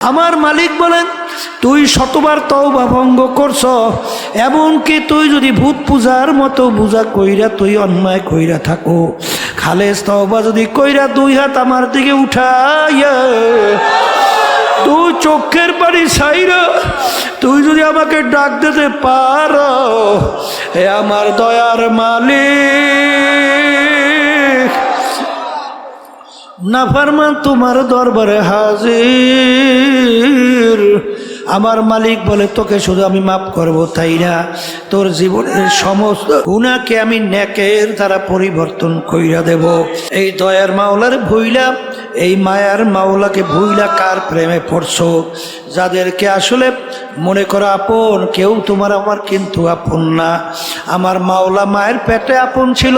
আমার মালিক বলেন, তুই শতবার তওবা ভঙ্গ করছ, এমনকি তুই যদি ভূত পূজার মতো পূজা কইরা তুই অন্যায় কইরা থাকো, খালেস তওবা যদি কইরা দুই হাত আমার দিকে উঠাইয়া তুই চোখের পানি ছাইরা তুই যদি আমাকে ডাক দিতে পারো, হে আমার দয়ার মালিক, নাফরমান তোমার দরবারে হাজির। আমার মালিক বলে, তোকে শুধু আমি মাফ করব তাই না, তোর জীবনের সমস্ত গুনাহকে আমি নেকের দ্বারা পরিবর্তন কইরা দেব। এই দয়ার মাওলার ভুইলা, এই মায়ার মাওলাকে ভুইলা কার প্রেমে পড়ছো? যাদেরকে আসলে মনে করো আপন, কেউ তোমার আমার কিন্তু আপন না। আমার মাওলা মায়ের পেটে আপন ছিল,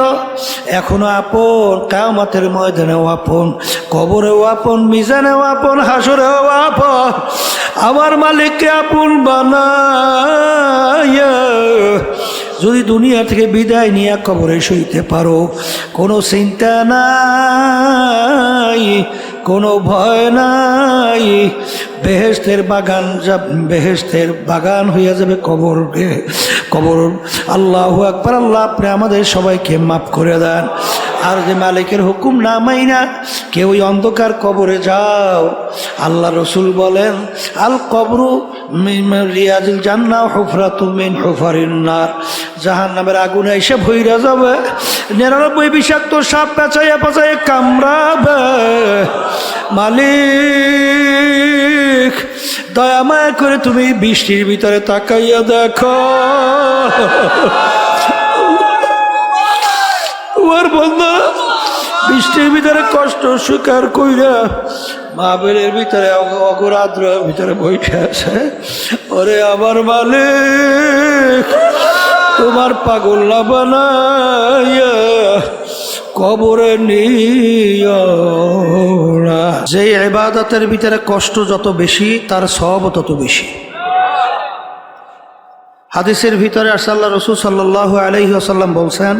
এখনো আপন, কিয়ামতের ময়দানেও আপন, কবরেও আপন, মিজানেও আপন, হাসরেও আপন। আমার মালিককে আপন বানায়া যদি দুনিয়া থেকে বিদায় নিয়ে কবরে শুইতে পারো, কোনো চিন্তা নাই, কোনো ভয় নাই, বেহেশতের বাগান, বেহেশতের বাগান হইয়া যাবে কবর। আল্লাহু আকবার। আল্লাহ আপনি আমাদের সবাইকে মাফ করে দেন। আর যে মালিকের হুকুম না মাইনা কেউ ওই অন্ধকার কবরে যাও, আল্লাহ রসুল বলেন, আল কবরু রিয়াজুল জান্নাহ হুফরাতুম মিন হুফারিন নার, জাহান্নামের আগুনে এসে ভইরা যাবে, 99 বিষাক্ত সাপ পেঁচাইয়া পেঁচাইয়া কামড়াবে। মালিক দয়া মায়া করে তুমি বৃষ্টির ভিতরে তাকাইয়া দেখো, ওর বন্ধু বৃষ্টির ভিতরে কষ্ট স্বীকার কইরা মাহফিলের ভিতরে অগরাদ্রের ভিতরে বইতে আছে। ওরে আমার মালিক, তোমার পাগল না বানাইয়া কবরে নিও না। যে ইবাদতের ভিতরে কষ্ট যত বেশি, তার সওয়াব তত বেশি। হাদিসের ভিতরে আল্লাহ রাসূল সাল্লাল্লাহু আলাইহি ওয়াসাল্লাম বলছেন,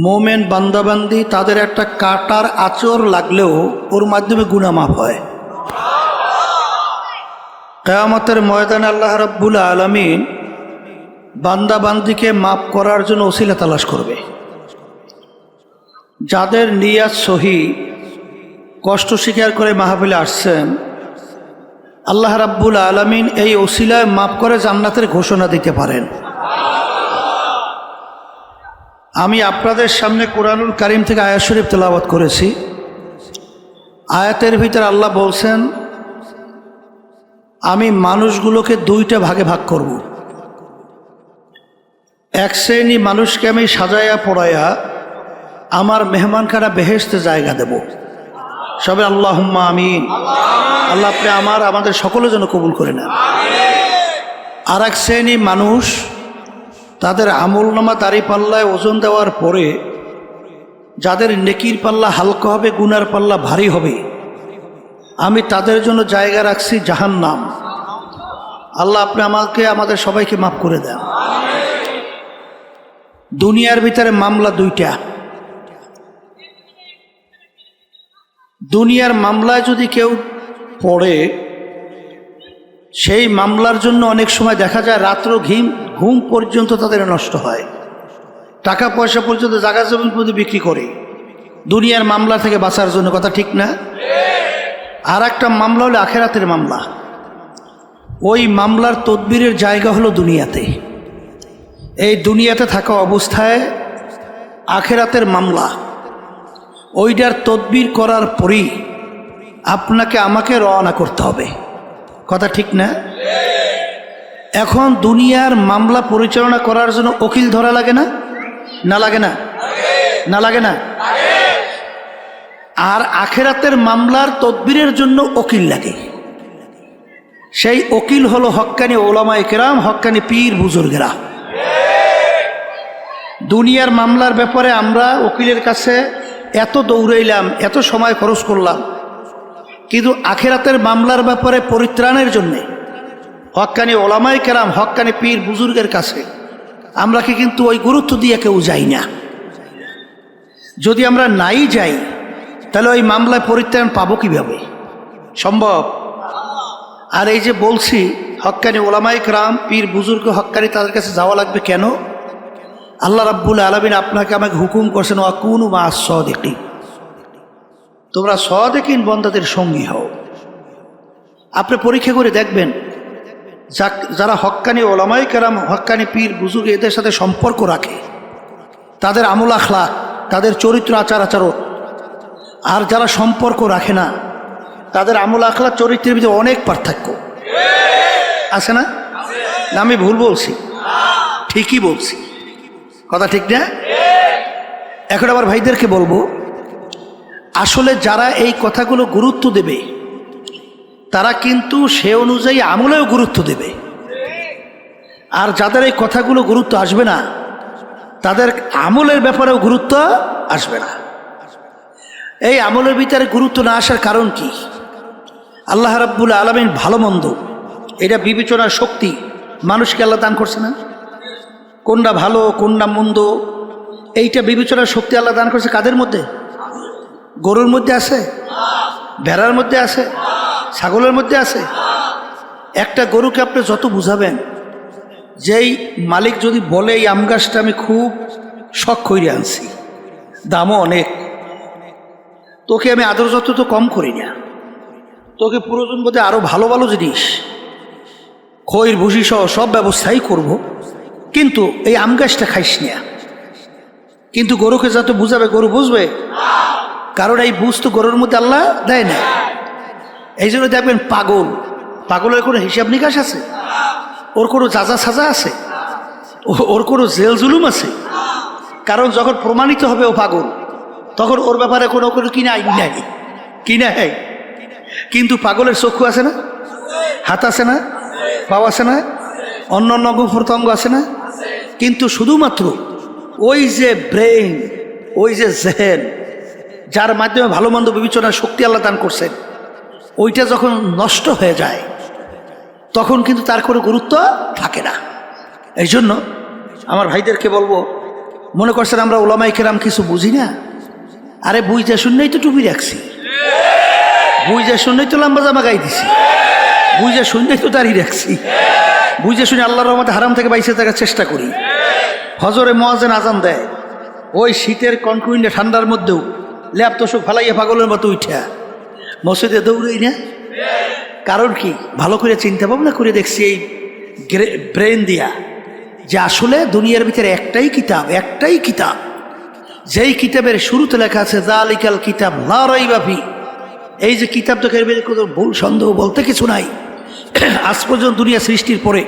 মোমেন বান্দাবান্দি তাদের একটা কাটার আঁচড় লাগলেও ওর মাধ্যমে গুনাহ মাফ হয়। কিয়ামতের ময়দানে আল্লাহ রাব্বুল আলামিন বান্দাবান্দিকে মাফ করার জন্য ওসিলা তালাশ করবে। যাদের নিয়াত সহি, কষ্ট স্বীকার করে মাহফিলে আসছেন, আল্লাহ রাব্বুল আলামিন এই ওসিলায় মাফ করে জান্নাতের ঘোষণা দিতে পারেন। আমি আপনাদের সামনে কোরআনুল কারীম থেকে আয়াত শরীফ তেলাওয়াত করেছি। আয়াতের ভিতরে আল্লাহ বলছেন, আমি মানুষগুলোকে দুইটা ভাগে ভাগ করব। এক শ্রেণী মানুষকে আমি সাজাইয়া পড়াইয়া আমার মেহমানখানা বেহেশতে জায়গা দেব। সবে আল্লাহুম্মা আমিন। আল্লাহ আপনি আমাদের সকলের জন্য কবুল করে নেন। আর এক শ্রেণী মানুষ, তাদের আমলনামা দাড়ি পাল্লায় ওজন দেওয়ার পরে যাদের নেকির পাল্লা হালকা হবে, গুনার পাল্লা ভারী হবে, আমি তাদের জন্য জায়গা রাখছি জাহান্নাম। আল্লাহ আপনি আমাদের সবাইকে মাফ করে দেন। দুনিয়ার ভিতরে মামলা দুইটা। দুনিয়ার মামলায় যদি কেউ পড়ে, সেই মামলার জন্য অনেক সময় দেখা যায় রাত্র ঘুম পর্যন্ত তাদের নষ্ট হয়, টাকা পয়সা পর্যন্ত জায়গা জমি পর্যন্ত বিক্রি করে দুনিয়ার মামলা থেকে বাঁচার জন্য। কথা ঠিক না? আর একটা মামলা হলো আখেরাতের মামলা। ওই মামলার তদবিরের জায়গা হলো দুনিয়াতে। এই দুনিয়াতে থাকা অবস্থায় আখেরাতের মামলা, ওইটার তদবির করার পরই আপনাকে আমাকে রওনা করতে হবে। কথা ঠিক না? এখন দুনিয়ার মামলা পরিচালনা করার জন্য উকিল ধরা লাগে না? না লাগে না? না লাগে না? আর আখেরাতের মামলার তদবিরের জন্য উকিল লাগে। সেই উকিল হলো হক্কানি ওলামায়ে কেরাম, হক্কানি পীর বুজুর্গেরা। দুনিয়ার মামলার ব্যাপারে আমরা উকিলের কাছে এত দৌড়াইলাম, এত সময় খরচ করলাম, কিন্তু আখেরাতের মামলার ব্যাপারে পরিত্রাণের জন্যে হক্কানি ওলামায়ে কেরাম, হক্কানি পীর বুজুর্গের কাছে আমরা কিন্তু ওই গুরুত্ব দিয়ে কেউ যাই না। যদি আমরা নাই যাই, তাহলে ওই মামলায় পরিত্রাণ পাবো কিভাবে? সম্ভব? আর এই যে বলছি হক্কানি ওলামায়ে কেরাম পীর বুজুর্গ হক্কানি তাদের কাছে যাওয়া লাগবে কেন? আল্লাহ রাব্বুল আলামিন আপনাকে আমাকে হুকুম করছেন ওয়াকুনু মা'আস সাদিকিন, তোমরা সাদিকিন বান্দাদের সঙ্গী হও। আপনি পরীক্ষা করে দেখবেন যারা হক্কানি ওলামায়ে কেরাম হক্কানি পীর বুজুর্গ এদের সাথে সম্পর্ক রাখে, তাদের আমল আখলাক, তাদের চরিত্র আচার আচরণ, আর যারা সম্পর্ক রাখে না তাদের আমল আখলাক চরিত্রের ভিতরে অনেক পার্থক্য আছে না? না আমি ভুল বলছি? ঠিকই বলছি, কথা ঠিক না? এখন আবার ভাইদেরকে বলবো, আসলে যারা এই কথাগুলো গুরুত্ব দেবে তারা কিন্তু সে অনুযায়ী আমলেও গুরুত্ব দেবে, আর যাদের এই কথাগুলো গুরুত্ব আসবে না তাদের আমলের ব্যাপারেও গুরুত্ব আসবে না। এই আমলের ভিতরে গুরুত্ব না আসার কারণ কি? আল্লাহ রাব্বুল আলামিন ভালো মন্দ এটা বিবেচনার শক্তি মানুষকে আল্লাহ দান করছে না? কোনটা ভালো কোনটা মন্দ এইটা বিবেচনার শক্তি আল্লাহ দান করছে কাদের মধ্যে? গরুর মধ্যে আছে, ভেড়ার মধ্যে আছে, ছাগলের মধ্যে আছে। একটা গরুকে আপনি যত বুঝাবেন, যেই মালিক যদি বলে এই আম গাছটা আমি খুব শখ করে আনছি, দামও অনেক, তোকে আমি আদর যত তো কম করি না, তোকে প্রয়োজন বোধে আরও ভালো ভালো জিনিস খৈর ভুসি সহ সব ব্যবস্থাই করব, কিন্তু এই আম গাছটা খাইস না। কিন্তু গরুকে যত বুঝাবে গরু বুঝবে, কারণ এই বুঝ তো গরুর মধ্যে আল্লাহ দেয় না। এই জন্য দেখবেন পাগলের কোনো হিসাব নিকাশ আছে? ওর কোনো যাজা সাজা আছে? ওর কোনো জেল জুলুম আছে? কারণ যখন প্রমাণিত হবে ও পাগল, তখন ওর ব্যাপারে কোনো কিনা আইন নাই, কিনা হয়। কিন্তু পাগলের চক্ষু আছে না, হাত আছে না, পাও আছে না, অন্য অন্য অঙ্গ প্রত্যঙ্গ আছে না? কিন্তু শুধুমাত্র ওই যে ব্রেইন, ওই যে জেহেন, যার মাধ্যমে ভালো মন্দ বিবেচনার শক্তি আল্লাহ দান করছেন, ওইটা যখন নষ্ট হয়ে যায় তখন কিন্তু তার কোনো গুরুত্ব থাকে না। এই জন্য আমার ভাইদেরকে বলবো, মনে করছেন আমরা ওলামায়ে কেরাম কিছু বুঝি না? আরে বুঝতে শুনলেই তো টুপি রাখছি, বুঝতে শুনলেই তো লম্বা জামা গাই দিছি, বুঝতে শুনলেই তো দাঁড়িয়ে রাখছি, বুঝতে শুনে আল্লাহর রহমতে হারাম থেকে বাইসে থাকার চেষ্টা করি। হজরে মুয়াজ্জিন আজান দেয়, ওই শীতের কনকুইন্ডে ঠান্ডার মধ্যেও ল্যাপ তোষক ফালাইয়া পাগলের মতো উঠা মসজিদে দৌড়ই না। কারণ কি? ভালো করে চিন্তা ভাবনা করে দেখছি এই ব্রেন দিয়া, যে আসলে দুনিয়ার ভিতরে একটাই কিতাব, যেই কিতাবের শুরুতে লেখা আছে যালিকাল কিতাব লা রাইবা ফি। এই যে কিতাবটাকে কোনো ভুল সন্দেহ বলতে কিছু নাই। আজ পর্যন্ত দুনিয়া সৃষ্টির পরে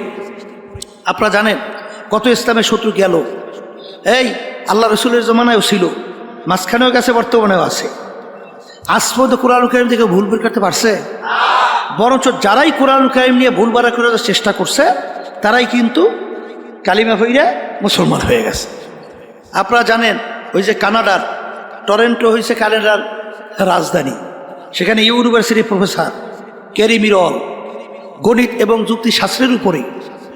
আপনারা জানেন কত ইসলামের শত্রু গেল, এই আল্লাহ রসুলের জমানায়ও ছিল, মাঝখানেও গেছে, বর্তমানেও আছে। আজ পর্যন্ত কোরআনুল কারীম থেকে ভুল বের করতে পারছে? বরঞ্চ যারাই কোরআনুল কারীম নিয়ে ভুল বাড়া করার চেষ্টা করছে তারাই কিন্তু কালিমা পড়ে মুসলমান হয়ে গেছে। আপনারা জানেন ওই যে কানাডার টরেন্টো হয়েছে কানাডার রাজধানী, সেখানে ইউনিভার্সিটির প্রফেসর ক্যারি মিরল গণিত এবং যুক্তিশাস্ত্রের উপরে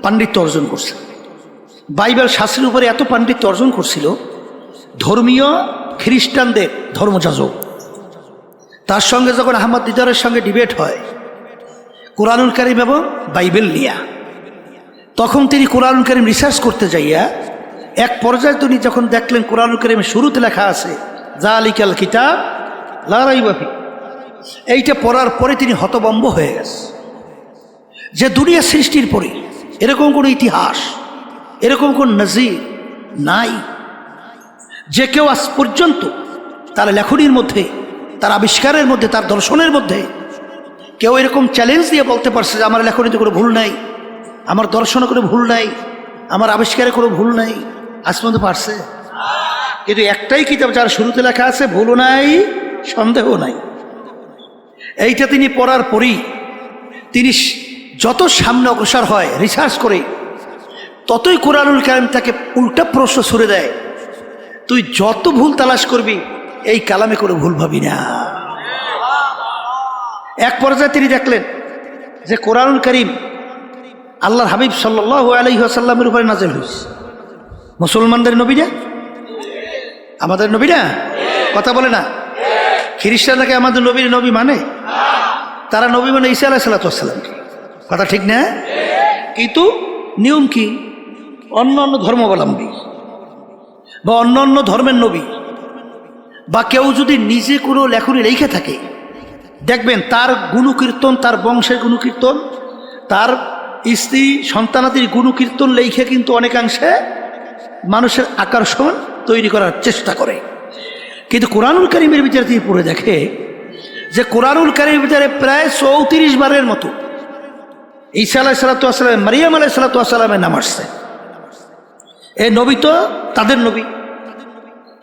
পাণ্ডিত্য অর্জন করছে। বাইবেল শাস্ত্রের উপরে এত পাণ্ডিত্য অর্জন করছিল, ধর্মীয় খ্রিস্টানদের ধর্মযাজক তার সঙ্গে যখন আহমদ দিদারের সঙ্গে ডিবেট হয় কোরআনুল কারীম এবং বাইবেল নিয়ে, তখন তিনি কোরআনুল কারীম রিসার্চ করতে যাইয়া এক পর্যায়ে তিনি যখন দেখলেন কোরআনুল কারীমের শুরুতে লেখা আছে যালিকাল কিতাব লা রাইবা ফি, এইটা পড়ার পরে তিনি হতভম্ব হয়ে গেছে যে দুনিয়া সৃষ্টির পরে এরকম কোনো ইতিহাস, এরকম কোন নজির নাই যে কেউ আজ পর্যন্ত তার লেখনীর মধ্যে, তার আবিষ্কারের মধ্যে, তার দর্শনের মধ্যে কেউ এরকম চ্যালেঞ্জ দিয়ে বলতে পারছে যে আমার লেখনীতে কোনো ভুল নাই, আমার দর্শনে কোনো ভুল নাই, আমার আবিষ্কারে কোনো ভুল নাই। আজ পর্যন্ত পারছে? কিন্তু একটাই কিতাব যার শুরুতে লেখা আছে ভুলও নাই সন্দেহ নাই। এইটা তিনি পড়ার পরই তিনি যত সামনে অগ্রসর হয় রিসার্চ করে, ততই কোরআনুল কারীম তাকে উল্টা প্রশ্ন ছুড়ে দেয়, তুই যত ভুল তালাশ করবি এই কালামে করে ভুল ভাবি না। এক পর্যায়ে তিনি দেখলেন যে কোরআনুল কারীম আল্লাহর হাবিব সাল্লাল্লাহু আলাইহি ওয়াসাল্লামের উপরে নাযিল হয়েছে। মুসলমানদের নবী না? আমাদের নবী না? কথা বলে না? খ্রিস্টানরা কি আমাদের নবী মানে? তারা নবী মানে ঈসা আলাইহিস সালাতু ওয়াস সালামকে। কথা ঠিক না? কিন্তু নিয়ম কি? অন্য অন্য ধর্মাবলম্বী বা অন্য অন্য ধর্মের নবী বা কেউ যদি নিজে কোনো লেখনী লিখে থাকে, দেখবেন তার গুণকীর্তন, তার বংশের গুণকীর্তন, তার স্ত্রী সন্তানাদির গুণকীর্তন লেখে কিন্তু অনেকাংশে মানুষের আকর্ষণ তৈরি করার চেষ্টা করে। কিন্তু কোরআনুল কারীমের ভিতরে তিনি পড়ে দেখে যে কোরআনুল কারীমের ভিতরে প্রায় 34 বারের মতো ঈসা আলাইহিসসালাতু ওয়াস সালাম, মারিয়াম আলাইহিসসালাতু ওয়াস সালামের নাম আসছে। এই নবী তো তাদের নবী,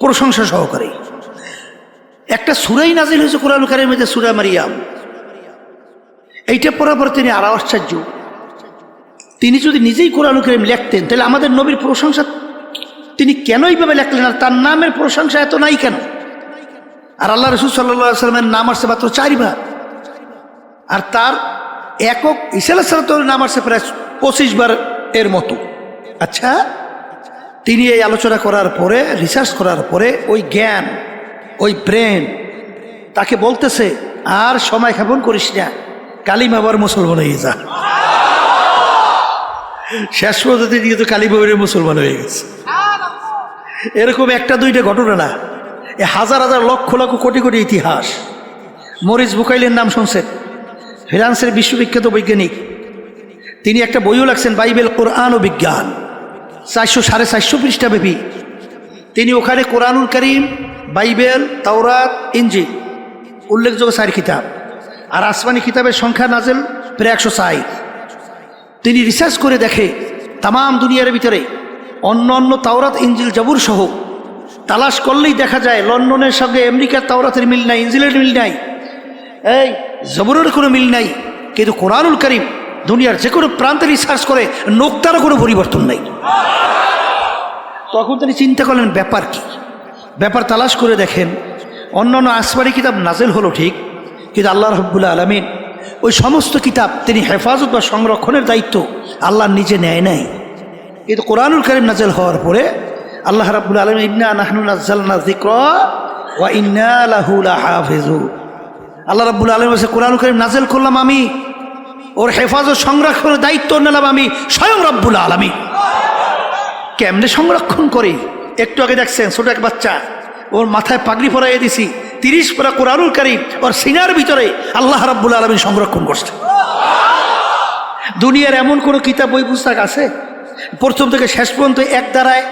প্রশংসা সহকারে। একটা সূরাই নাজিল হয়েছে কোরআনুল কারীমের মধ্যে, সূরা মারিয়াম। এইটা পড়ার পর তিনি আরো আশ্চর্য, তিনি যদি নিজেই কোরআনুল কারীম লিখতেন তাহলে আমাদের নবীর প্রশংসা তিনি কেন এইভাবে লেখলেন? আর তার নামের প্রশংসা এত নাই কেন? আর আল্লাহ রাসূল সাল্লাল্লাহু আলাইহি ওয়াসাল্লামের নাম আসছে মাত্র 4 বার, আর তার একক ঈসা আলাইহিস সালামের নাম আসছে প্রায় 25 বার এর মতো। আচ্ছা, তিনি এই আলোচনা করার পরে, রিসার্চ করার পরে ওই জ্ঞান, ওই ব্রেন তাকে বলতেছে আর সময় ক্ষেপণ করিস না, কালিমা আবার মুসলমান হয়ে যা। শেষ পর্যন্ত তিনি তো কালিমার মুসলমান হয়ে গেছে। এরকম একটা দুইটা ঘটনা না, এ হাজার হাজার লক্ষ লক্ষ কোটি কোটি ইতিহাস। মরিস বুকাইলের নাম শুনছেন? ফ্রান্সের বিশ্ববিখ্যাত বৈজ্ঞানিক। তিনি একটা বইও লাগছেন, বাইবেল, কোরআন ও বিজ্ঞান, 400-450 পৃষ্ঠা ব্যাপী। তিনি ওখানে কোরআনুল কারীম, বাইবেল, তাওরাত, ইনজিল উল্লেখযোগ্য 4 কিতাব, আর আসমানি কিতাবের সংখ্যা নাজেল প্রায় 160। তিনি রিসার্চ করে দেখে তামাম দুনিয়ার ভিতরে অন্য অন্য তাওরাত, ইনজিল, জাবুর সহ তালাশ করলেই দেখা যায় লন্ডনের সঙ্গে আমেরিকার তাওরাতের মিল নাই, ইনজিলের মিল নাই, এই জাবুরের কোনো মিল নাই। কিন্তু কোরআনুল কারীম দুনিয়ার যে কোনো প্রান্তে রিসার্চ করে নোক্তারও কোনো পরিবর্তন নাই। তখন তিনি চিন্তা করলেন ব্যাপার কি? ব্যাপার তালাশ করে দেখেন অন্য অন্য আসমানি কিতাব নাজেল হলো ঠিক, কিন্তু আল্লাহ রাব্বুল আলামিন ওই সমস্ত কিতাব তিনি হেফাজত বা সংরক্ষণের দায়িত্ব আল্লাহ নিজে নেয় নাই। কিন্তু কোরআনুল কারীম নাজেল হওয়ার পরে আল্লাহ রাব্বুল আলামিন ইন্না নাহনু নাযালনা যিকরা ওয়া ইন্না লাহু লাহাফিজুন, আল্লাহ রাব্বুল আলামিন বলেছে কোরআনুল কারীম নাজেল করলাম আমি, ওর হেফাজত সংরক্ষণের দায়িত্ব নিলাম আমি স্বয়ং রব্বুল আলামিন। কেমনে সংরক্ষণ করি? একটু আগে দেখছেন ছোট এক বাচ্চা, ওর মাথায় পাগড়ি পরাইয়ে দিছি, 30 পারা কোরআনুল কারীম ওর সিনার ভিতরে আল্লাহ রাব্বুল আলামিন সংরক্ষণ করছে। দুনিয়ার এমন কোনো কিতাব, বই, পুস্তক আছে প্রথম থেকে শেষ পর্যন্ত এক দ্বারায়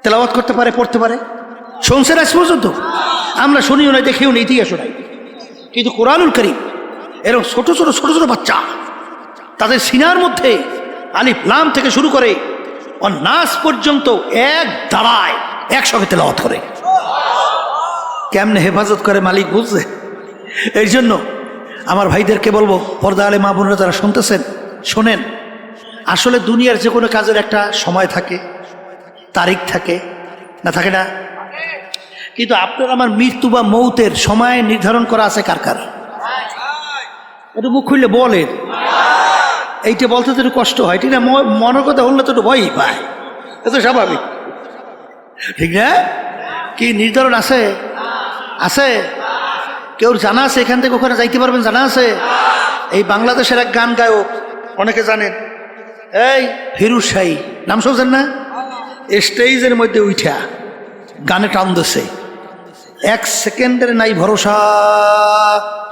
তেলাওয়াত করতে পারে, পড়তে পারে? শুনছেন আজ পর্যন্ত? আমরা শুনিও নাই, দেখিও নাই, ইতিহাসও নাই। কিন্তু কোরআনুল কারীম এরকম ছোট ছোট ছোট ছোট বাচ্চা, তাদের সিনার মধ্যে আলিফ লাম থেকে শুরু করে নাস পর্যন্ত এক দাঁড়ায় একসঙ্গে তেলাওয়াত করে। কেমনে হেফাজত করে মালিক বুঝছে। এই জন্য আমার ভাইদেরকে বলবো, পর্দা আলে মা বোনেরা যারা শুনতেছেন, শোনেন, আসলে দুনিয়ার যে কোনো কাজের একটা সময় থাকে, তারিখ থাকে না, থাকে না? কিন্তু আপনার আমার মৃত্যু বা মৌতের সময় নির্ধারণ করা আছে কার কার? একটু মুখ খুললে বলেন। এইটা বলতে তো একটু কষ্ট হয়, ঠিক না? মনের কথা হলে তো একটু ভয়ই পায়, এত স্বাভাবিক, ঠিক না? কি নির্ধারণ আছে? আছে? কেউ জানা আছে এখান থেকে ওখানে যাইতে পারবেন? জানা আছে? এই বাংলাদেশের এক গান গায়ক, অনেকে জানেন, এই ফিরোজ শাহী, নাম শুনছেন না? স্টেজের মধ্যে উঠা গানে টান দিছে, 1 সেকেন্ডের নাই ভরসা,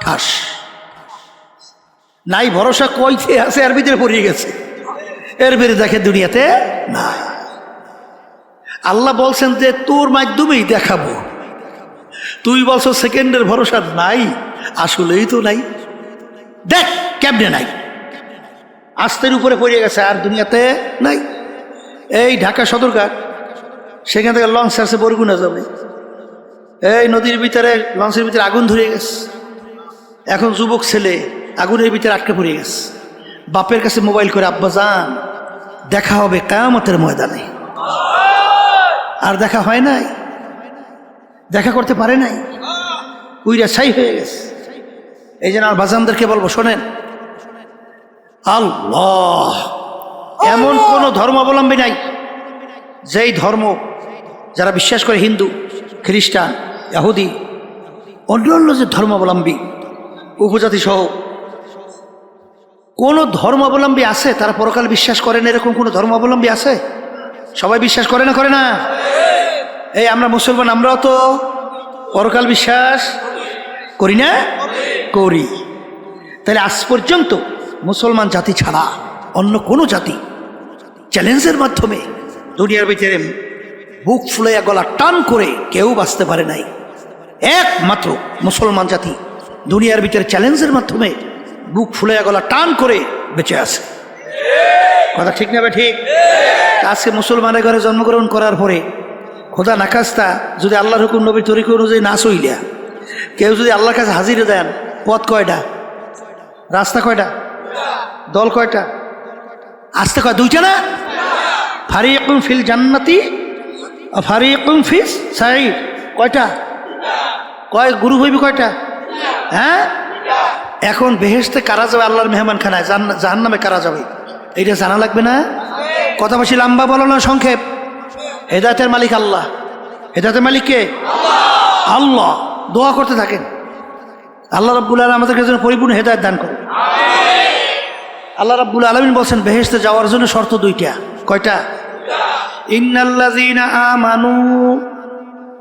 ঠাস নাই ভরসা, কইতে আছে এর ভিতরে পড়িয়ে গেছে, এর ভিতরে দেখে দুনিয়াতে না। আল্লাহ বলছেন যে তোর মাধ্যমেই দেখাবো, তুই বলছো সেকেন্ডের ভরসা নাই, আসলেই তো নাই। দেখ কেমনে নাই, আস্তের উপরে পড়িয়ে গেছে, আর দুনিয়াতে নাই। এই ঢাকা সদরঘাট, সেখান থেকে লঞ্চ আসছে বরগুনা যাবে, এই নদীর ভিতরে লঞ্চের ভিতরে আগুন ধরে গেছে। এখন যুবক ছেলে আগুনের ভিতরে আটকে পড়ে গেছে, বাপের কাছে মোবাইল করে, আব্বা যান দেখা হবে কিয়ামতের ময়দানে। আর দেখা হয় নাই, দেখা করতে পারে নাই, উইরা ছাই হয়ে গেছে। এই জন্য আর বাজানদেরকে বলবো, শোনেন, আল্লাহ এমন কোন ধর্মাবলম্বী নাই যেই ধর্ম, যারা বিশ্বাস করে, হিন্দু, খ্রিস্টান, ইহুদি, অন্যান্য যে ধর্মাবলম্বী উপজাতি সহ কোনো ধর্মাবলম্বী আছে তারা পরকাল বিশ্বাস করেন? এরকম কোনো ধর্মাবলম্বী আছে? সবাই বিশ্বাস করে না? করে না? এই আমরা মুসলমান, আমরাও তো পরকাল বিশ্বাস করি না? করি। তাহলে আজ পর্যন্ত মুসলমান জাতি ছাড়া অন্য কোনো জাতি চ্যালেঞ্জের মাধ্যমে দুনিয়ার ভিতরে বুক ফুলাইয়া গলা টান করে কেউ বাঁচতে পারে নাই। একমাত্র মুসলমান জাতি দুনিয়ার ভিতরে চ্যালেঞ্জের মাধ্যমে বুক ফুলাইয়া গলা টান করে বেঁচে আছে। কথা ঠিক না? ঠিক। আজকে মুসলমানের ঘরে জন্মগ্রহণ করার পরে খোদা নাখাস্তা যদি আল্লাহর হুকুম নবীর তরিকা অনুযায়ী না চইলা কেউ যদি আল্লাহর কাছে হাজিরে দেন, পথ কয়টা? রাস্তা কয়টা? দল কয়টা? আসতে কয় দুইটা না? ফারিকুম ফিল জান্নাতি ফারিকুম ফিস সাইর। কয়টা? কয় গুরু হইবি কয়টা? হ্যাঁ, এখন বেহেশতে কারা যাবে? আল্লাহর মেহমান খানায়। জাহান্নামে কারা যাবে? এইটা জানা লাগবে না? কথা বেশি লম্বা বলো না, সংক্ষেপ। হেদায়েতের মালিক আল্লাহ। হেদায়েতের মালিক কে? আল্লাহ। দোয়া করতে থাকেন, আল্লাহ রাব্বুল আলামিন আমাদেরকে যেন পরিপূর্ণ হেদায়েত দান করে। আল্লাহ রাব্বুল আলামিন বলছেন বেহেশতে যাওয়ার জন্য শর্ত দুইটা। কয়টা? ইন্নাল্লাযীনা আমানু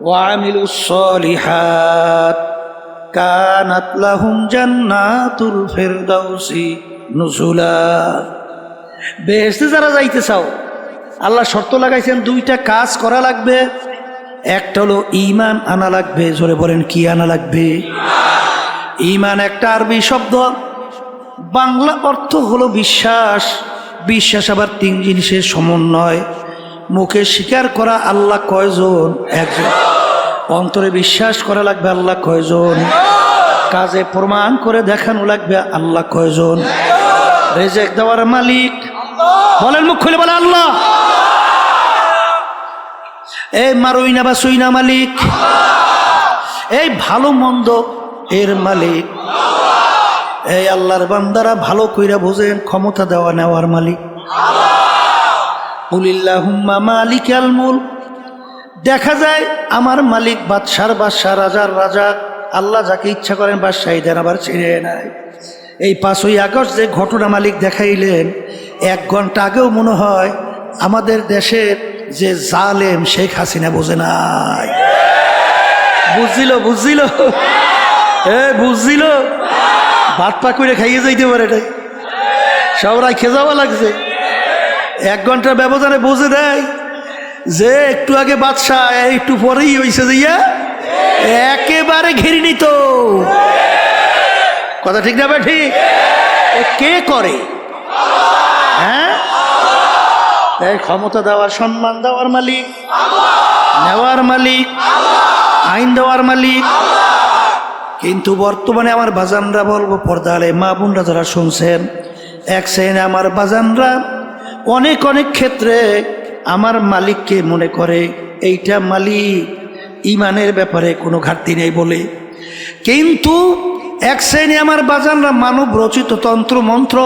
ওয়া আমিলুস সলিহাত কানাত লাহুম জান্নাতুল ফিরদাউসি নুজুলা। বেহেশতে যারা যাইতে চাও, আল্লাহ শর্ত লাগাইছেন দুইটা কাজ করা লাগবে। একটা হলো ঈমান আনা লাগবে। জোরে বলেন, কি আনা লাগবে? ঈমান একটা আরবি শব্দ, বাংলা অর্থ হলো বিশ্বাস। বিশ্বাস আবার তিন জিনিসের সমন্বয়। মুখে স্বীকার করা আল্লাহ কয়জন? একজন। অন্তরে বিশ্বাস করা লাগবে আল্লাহ কয়জন? কাজে প্রমাণ করে দেখানো লাগবে আল্লাহ কয়জন? রিজিক দেওয়ার মালিক বলেন, মুখ খুলে বলে আল্লাহ। এই মারুই না বা সুইনা মালিক, এই ভালো মন্দ এর মালিক। এই আল্লাহর বান্দারা ভালো কইরা বোঝেন, ক্ষমতা দেওয়া নেওয়ার মালিক। কুলিল্লাহুম্মা মালিকাল মুলক। দেখা যায় আমার মালিক বাদশার বাদশা, রাজার রাজা। আল্লাহ যাকে ইচ্ছা করেন বাদশাহী দেন, আবার ছেড়ে নেয়। এই 5ই আগস্ট যে ঘটনা মালিক দেখাইলেন, 1 ঘন্টা আগেও মনে হয় আমাদের দেশের যে জালেম শেখ হাসিনা বোঝে নাই। বুঝছিল? বুঝছিল? বুঝছিল? ভাত পা করে খাইয়ে যাইতে পারে, এটাই সবাই খেয়ে যাওয়া লাগছে। 1 ঘন্টার ব্যবধানে বুঝে দেয় যে একটু আগে বাদশাহ, একটু পরেই হয়েছে যাইয়া একেবারে ঘিরে নিত। কথা ঠিক না? ঠিক। কে করে? হ্যাঁ, এই ক্ষমতা দেওয়ার, সম্মান দেওয়ার মালিক, নেওয়ার মালিক, আইন দেওয়ার মালিক। কিন্তু বর্তমানে আমার বাজানরা বলবো, পর্দালে মা বোনরা যারা শুনছেন, এক শ্রেণী আমার বাজানরা অনেক অনেক ক্ষেত্রে আমার মালিককে মনে করে এইটা মালিক, ইমানের ব্যাপারে কোনো ঘাটতি নেই বলে। কিন্তু এক শ্রেণী আমার বাজানরা মানব রচিত তন্ত্র মন্ত্র,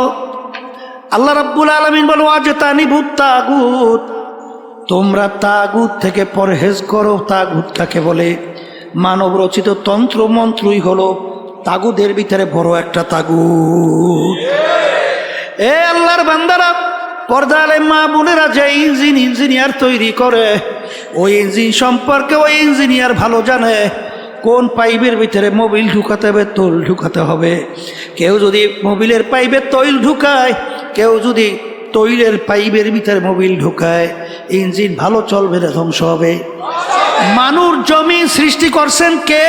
আল্লাহ রাব্বুল আলামিন বলো ওয়াজতানিবুত তাগুত, তোমরা তাগুত থেকে পরহেজ করো। তাগুত কাকে বলে? মানব রচিত তন্ত্র মন্ত্রই হলো তাগুদের ভিতরে বড় একটা তাগুত। এ আল্লাহর বান্দারা, পর্দালে মা বোনেরা, যে ইঞ্জিনিয়ার তৈরি করে, ওই ইঞ্জিন সম্পর্কে ওই ইঞ্জিনিয়ার ভালো জানে কোন পাইপের ভিতরে মোবিল ঢুকাতে হবে, তৈল ঢুকাতে হবে। কেউ যদি মোবিলের পাইপে তৈল ঢুকায়, কেউ যদি তৈলের পাইপের ভিতরে মোবিল ঢুকায়, ইঞ্জিন ভালো চলবে না, ধ্বংস হবে। মানুষ জমিন সৃষ্টি করছেন কে?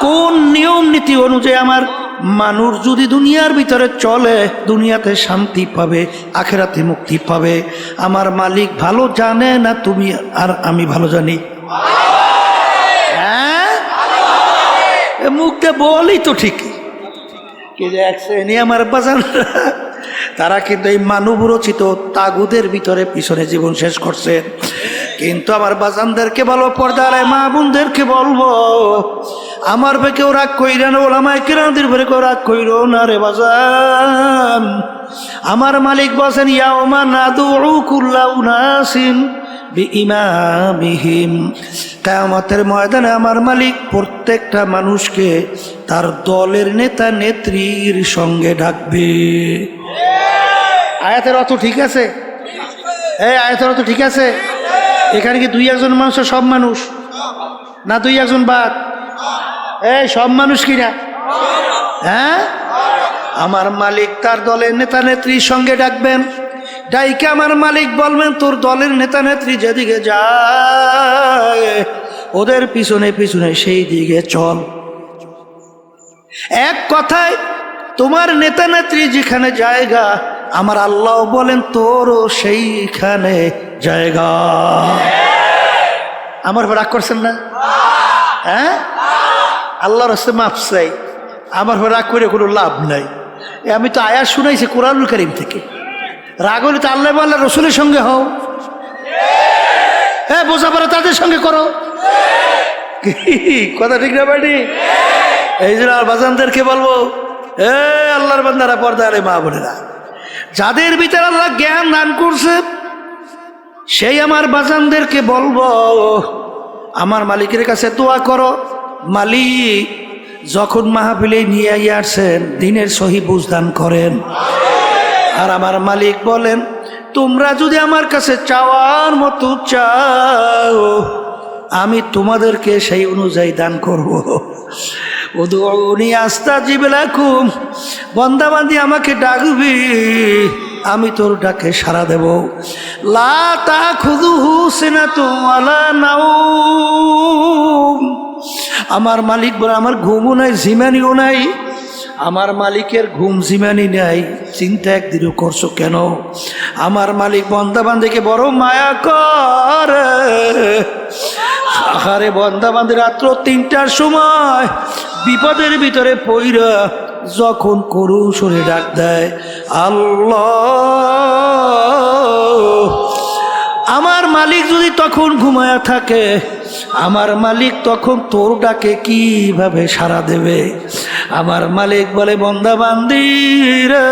কোন নিয়ম নীতি অনুযায়ী আমার মানুষ যদি দুনিয়ার ভিতরে চলে, দুনিয়াতে শান্তি পাবে, আখেরাতে মুক্তি পাবে। আমার মালিক ভালো জানে না তুমি আর আমি ভালো জানি? হ্যাঁ, মুখে বলি তো ঠিকই, কিন্তু এক শ্রেণী আমার বাজানরা তারা কিন্তু এই মানব রচিত তাগুদের ভিতরে পিছনে জীবন শেষ করছেন। কিন্তু আমার বাজানদেরকে বলবো, পর্দায় মা বোনদেরকে বলবো, আমার পে কেউ রাগ কইরা না, ওলামায়ে কেরামদের পরে কেউ রাগ কইরো না রে বাজান। আমার মালিক বলেন ইয়াউমা নাদউ কুল্লা উনাসিন বিইমামিহিম। কিয়ামতের ময়দানে আমার মালিক প্রত্যেকটা মানুষকে তার দলের নেতা নেত্রীর সঙ্গে ডাকবে। আয়াতের অর্থ ঠিক আছে? এই আয়াতের অর্থ ঠিক আছে? এখানে কি দুই একজন মানুষ? সব মানুষ না দুই একজন বাদ? এই সব মানুষ কিনা? হ্যাঁ, আমার মালিক তার দলের নেতা নেত্রীর সঙ্গে ডাকবেন। ডাইকে আমার মালিক বলবেন, তোর দলের নেতা নেত্রী যেদিকে যায় ওদের পিছনে পিছনে সেই দিকে চল। এক কথায় তোমার নেতা নেত্রী যেখানে জায়গা, আমার আল্লাহ বলেন তোরও সেইখানে জায়গা। আমার রাগ করছেন না? হ্যাঁ, আল্লাহর রাস্তায় মাফ চাই, আমার রাগ করে কোনো লাভ নাই। আমি তো আয়াত শুনাইছি কোরআনুল কারীম থেকে। রাগ হলে তো আল্লাহ আল্লাহ রসুলের সঙ্গে হও, হ্যাঁ বোঝাপড়া তাদের সঙ্গে করো। কথা ঠিক না বাড়ি? এই জন্য আর বাজানদেরকে বলবো, এ আল্লাহর বান্দারা, পর্দা আলে মা বোনেরা, যাদের ভিতরে আল্লাহ জ্ঞান দান করছে সেই আমার বাজানদেরকে বলবো, আমার মালিকের কাছে দোয়া করো। মালিক যখন মাহফিলে নিয়ে আসছেন দিনের সহি বুঝদান করেন। আর আমার মালিক বলেন, তোমরা যদি আমার কাছে চাওয়ার মতো চাও আমি তোমাদেরকে সেই অনুযায়ী দান করব। উদউনি আস্তাজিব লাকুম, বান্দাবান্দি আমাকে ডাকবি আমি তোর ডাকে সাড়া দেব। লা তাখুযুহু সিনাতুন ওয়ালা নাওম, আমার মালিক বলে আমার ঘুমও নাই জিমানিও নাই। আমার মালিকের ঘুম জিমানি নাই, চিন্তা একদিনও করছো কেন? আমার মালিক বান্দাবান্দিকে বড় মায়া করে। আহারে বান্দাবান্দি রাত্র ৩টার সময় বিপদের ভিতরে পইরা যখন করুণ সুরে ডাক দেয় আল্লাহ, আমার মালিক যদি তখন ঘুমায়া থাকে, আমার মালিক তখন তোর ডাকে কিভাবে সাড়া দেবে? আমার মালিক বলে, বান্দা বান্দি রে,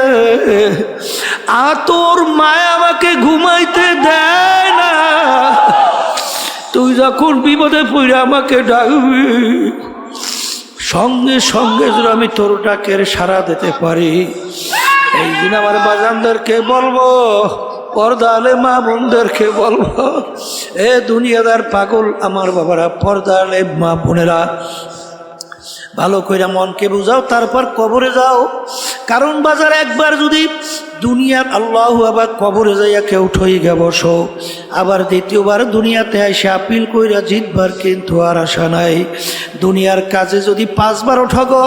তোর মায়া আমাকে ঘুমাইতে দেয় না। তুই যখন বিপদে পড়ে আমাকে ডাকবি সঙ্গে সঙ্গে যদি আমি তোর ডাকের সাড়া দিতে পারি। এই দিন আমার বাজানদেরকে বলবো, পর্দা আলে মা বোনদেরকে বলবো, এ দুনিয়াদার পাগল আমার বাবারা, পর্দা আলে মা বোনেরা, ভালো করে মনকে বুঝাও, তারপর কবরে যাও। কারণ বাজার একবার যদি দুনিয়ার আল্লাহ আবার কবরে যাইয়া কেউ ঠইয়া বসো, আবার দ্বিতীয়বার দুনিয়াতে এসে আপিল কইরা জিতবার কিন্তু আর আশা নাই। দুনিয়ার কাজে যদি 5 বারও ঠগো,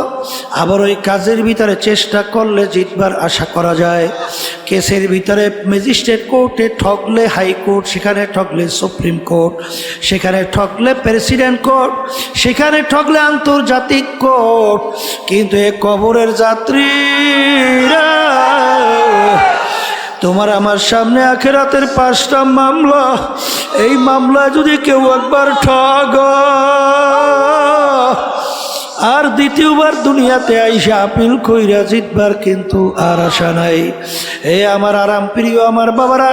আবার ওই কাজের ভিতরে চেষ্টা করলে জিতবার আশা করা যায়। কেসের ভিতরে ম্যাজিস্ট্রেট কোর্টে ঠকলে হাইকোর্ট, সেখানে ঠকলে সুপ্রিম কোর্ট, সেখানে ঠকলে প্রেসিডেন্ট কোর্ট, সেখানে ঠকলে আন্তর্জাতিক কোর্ট। কিন্তু এ কবরের যাত্রীরা, তোমার আমার সামনে আখিরাতের 5টা মামলা, এই মামলা যদি কেউ একবার ঠগ আর দ্বিতীয়বার দুনিয়াতে আইসা আপিল কইরা জিতবার কিন্তু আর আশা নাই। হে আমার আরাম প্রিয় আমার বাবারা,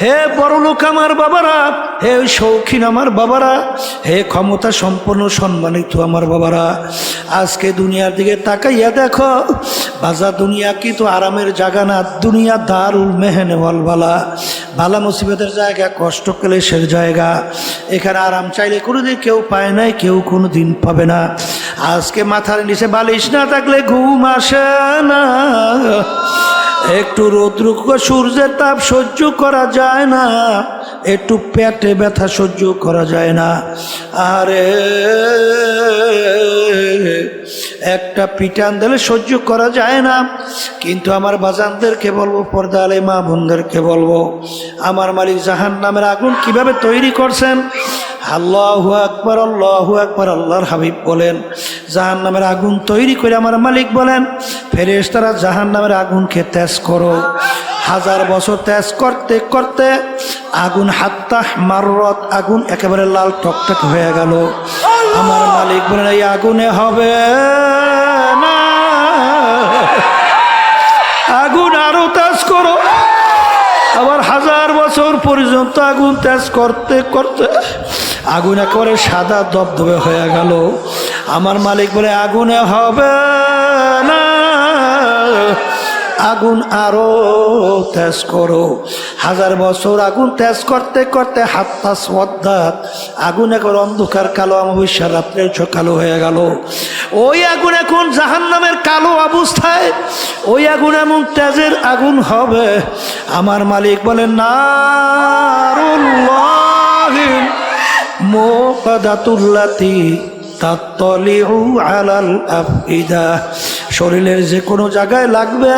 হে বড়লোক আমার বাবারা, হে শৌখিন আমার বাবারা, হে ক্ষমতা সম্পন্ন সম্মানিত আমার বাবারা, আজকে দুনিয়ার দিকে তাকাইয়া দেখো বাজা, দুনিয়া কিন্তু আরামের জায়গা না। দুনিয়া দারুল মেহনে ওয়ালবালা, বালা মুসিবতের জায়গা, কষ্ট ক্লেশের জায়গা। এখানে আরাম চাইলে কোনোদিন কেউ পায় নাই, কেউ কোনোদিন পাবে না। আজকে মাথার নিচে বালিশ না থাকলে ঘুম আসে না, একটু রৌদ্র সূর্যের তাপ সহ্য করা যায় না, একটু পেটে ব্যথা সহ্য করা যায় না, আরে একটা পিটান দিলে সহ্য করা যায় না। কিন্তু আমার বাজানদেরকে বলবো, পর্দা আলে মা বোনদেরকে বলবো, আমার মালিক জাহান্নামের আগুন কিভাবে তৈরি করছেন। আল্লাহু আকবার, আল্লাহু আকবার। আল্লাহর হাবিব বলেন, জাহান্নামের আগুন তৈরি করে আমার মালিক বলেন, ফেরেশতারা জাহান্নামের আগুনকে তেজ করো। 1000 বছর তেজ করতে করতে আগুন হাত্তা মাররত, আগুন একেবারে লাল টকটক হয়ে গেল। আমার মালিক বলেন, এই আগুনে হবে না, আগুন আরো তেজ করো, আবার 1000 বছর পর্যন্ত আগুন তেজ করতে করতে আগুন একেবারে সাদা দবদবে হয়ে গেল। আমার মালিক বলে আগুনে হবে না, আগুন আরো তেজ করো। 1000 বছর আগুন তেজ করতে করতে হাত্তা সওয়াদ্দাত, আগুন এখন অন্ধকার কালো অমাবস্যার রাত্রে কালো হয়ে গেল। ওই আগুন এখন জাহান্নামের কালো অবস্থায়, ওই আগুন এমন তেজের আগুন হবে। আমার মালিক বলেন নারুল্লাহি মুকাদাতুল্লাতি তাত্তালিউ আলাল আফইদা, শরীরের যে কোনো জায়গায় লাগবে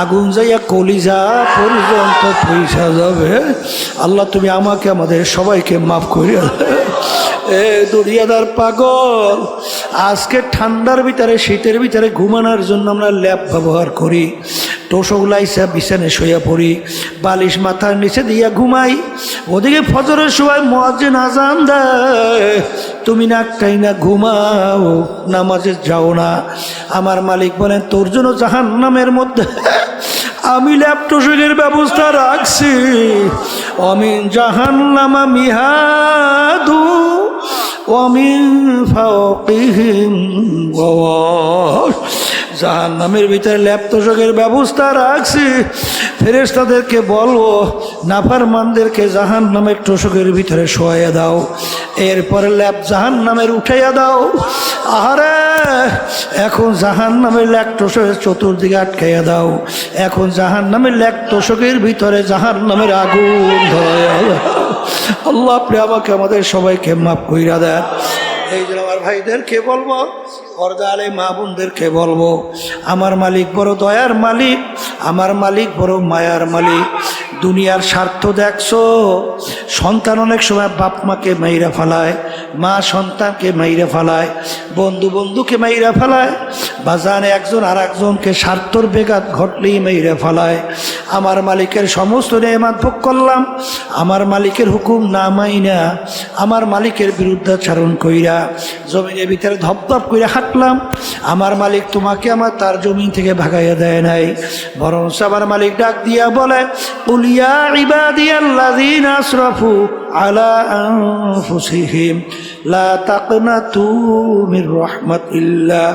আগুন যাইয়া কলিজা পর্যন্ত পয়সা যাবে। আল্লাহ তুমি আমাকে আমাদের সবাইকে মাফ করিয়া এ দুনিয়াদার পাগল। আজকে ঠান্ডার ভিতরে শীতের ভিতরে ঘুমানোর জন্য আমরা ল্যাপ ব্যবহার করি, তোষক লাইসা বিছানায় শুয়ে পড়ি, বালিশ মাথার নিচে দিয়া ঘুমাই। ওদিকে ফজরের সময় মুয়াজ্জিন আযান দেয়, তুমি নাকটাই না ঘুমাও, নামাজে যাও না। আমার মালিক বলেন তোর জন্য জাহান্নামের মধ্যে আমি ল্যাপ তোষকের ব্যবস্থা রাখছি। অমিন জাহান্নামা মিহাদু ওয়ামিন ফাওকিহিম গওয়াশ, জাহান্নামের ভিতরে ল্যাপ তোষকের ব্যবস্থা রাখছি। ফেরেশতাদেরকে বলবো নাফরমানদেরকে জাহান্নামের তোষকের ভিতরে শোয়াইয়া দাও, এরপরে ল্যাপ জাহান্নামের উঠাইয়া দাও। আরে এখন জাহান্নামের ল্যাপ তোষকের চতুর্দিকে আটকাইয়া দাও, এখন জাহান্নামের ল্যাপ তোষকের ভিতরে জাহান্নামের আগুন ধরাইয়া দাও। আল্লাহ আপনি আমাকে আমাদের সবাইকে মাফ কইরা দেন। এই জন্য আমার ভাইদেরকে বলবো, পর্দা আলে মা বোনদেরকে বলবো, আমার মালিক বড় দয়ার মালিক, আমার মালিক বড় মায়ার মালিক। দুনিয়ার স্বার্থ দেখছো, সন্তান অনেক সময় বাপ মাকে মাইরা ফেলায়, মা সন্তানকে মাইরা ফেলায়, বন্ধু বন্ধুকে মাইরা ফেলায়, বাজানে একজন আর একজনকে স্বার্থর বেঘাত ঘটলেই মাইরা ফেলায়। আমার মালিকের সমস্ত নেয়ামত ভোগ করলাম, আমার মালিকের হুকুম না মাইনা আমার মালিকের বিরুদ্ধাচরণ কইরা জমিনের ভিতরে ধপধপ করে হাঁটলাম। আমার মালিক তোমাকে আমার তার জমিন থেকে ভাগাইয়া দেয় নাই, বরং আমার মালিক ডাক দিয়া বলে উলিয়া ইবাদিয়াল্লাযীনা আসরাফু আলা আনফুসিহিম লা তাকনাতু মির রাহমাতিল্লাহ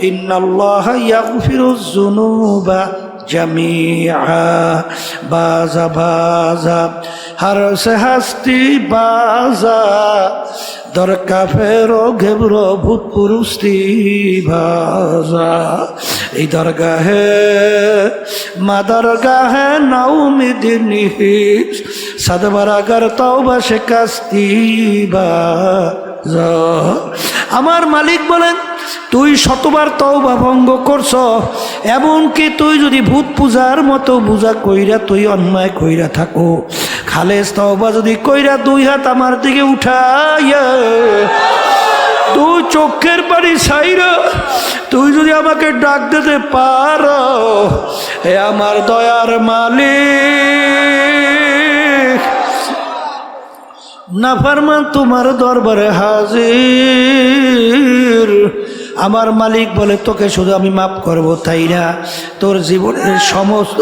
ইন্নাল্লাহা ইয়াগফিরুয যুনুবা জামিআ। বাজা বাজা হর সে হস্তি বাজা, দরকা ফেরো ঘেবরো ভূত পুরুষতি বাজা। এই দরগাহে মা দরগাহে নাউমিদিনিস সদবরাগর তওবা শিকাস্তি বাজা। আমার মালিক বলেন তুই শতবার তওবা ভঙ্গ করছ, এমনকি তুই যদি ভূত পূজার মতো পূজা কইরা তুই অন্যায় কইরা থাকো, খালেস তওবা যদি কইরা 2 হাত আমার দিকে উঠাইয়া তুই চোখের পানি ছাইরা তুই যদি আমাকে ডাক দিতে পারো, হে আমার দয়ার মালিক, নাফরমান তোমার দরবারে হাজির। আমার মালিক বলে তোকে শুধু আমি মাফ করব তাই না, তোর জীবনের সমস্ত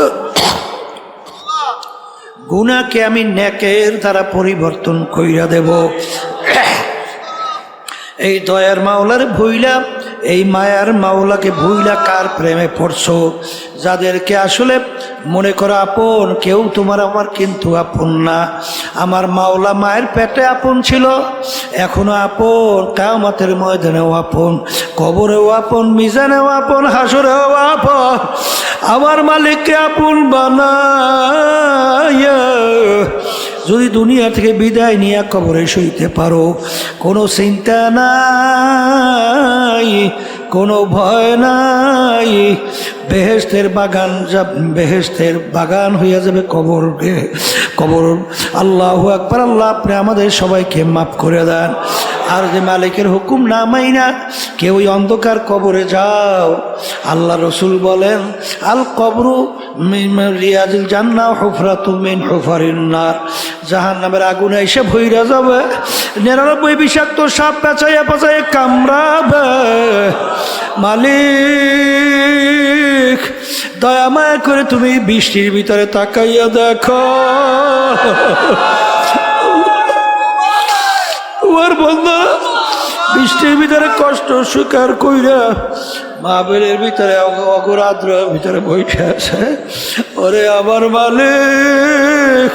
গুনাহকে আমি নেকের দ্বারা পরিবর্তন কইরা দেব। এই দয়ার মাওলার ভুইলা, এই মায়ার মাওলাকে ভুইলা কার প্রেমে পড়ছো? যাদেরকে আসলে মনে করো আপন, কেউ তোমার আমার কিন্তু আপন না। আমার মাওলা মায়ের পেটে আপন ছিল, এখনো আপন, কিয়ামতের ময়দানেও আপন, কবরেও আপন, মিজানেও আপন, হাসরেও আপন। আমার মালিককে আপন বানায়া যদি দুনিয়া থেকে বিদায় নিয়ে কবরে শুইতে পারো, কোনো চিন্তা নাই, কোনো ভয় নাই, বেহেশতের বাগান বেহেশতের বাগান হইয়া যাবে কবরকে কবর। আল্লাহু আকবার। আল্লাহ আপনি আমাদের সবাইকে মাফ করে দেন। আর যে মালিকের হুকুম না মাইনা কেউ অন্ধকার কবরে যাও, আল্লাহ রসুল বলেন আল কবরু মিন রিয়াজিল জান্নাহ হুফরাতুম মিন হুফারিন নার, জাহান্নামের আগুনে এসে ভইরা যাবে, 99 বিষাক্ত সাপ পেঁচাইয়া পেঁচাইয়া কামড়াবে। মালিক দয়া মায়া করে তুমি বৃষ্টির ভিতরে তাকাইয়া দেখো, তোমার বন্ধা বৃষ্টির ভিতরে কষ্ট স্বীকার কইরা মাহফিলের ভিতরে অগরাদ্র ভিতরে বসে আছে। ওরে আমার মালিক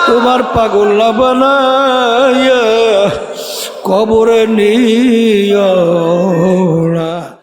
তোমার পাগল না বানাইয়া কবরে নিয়া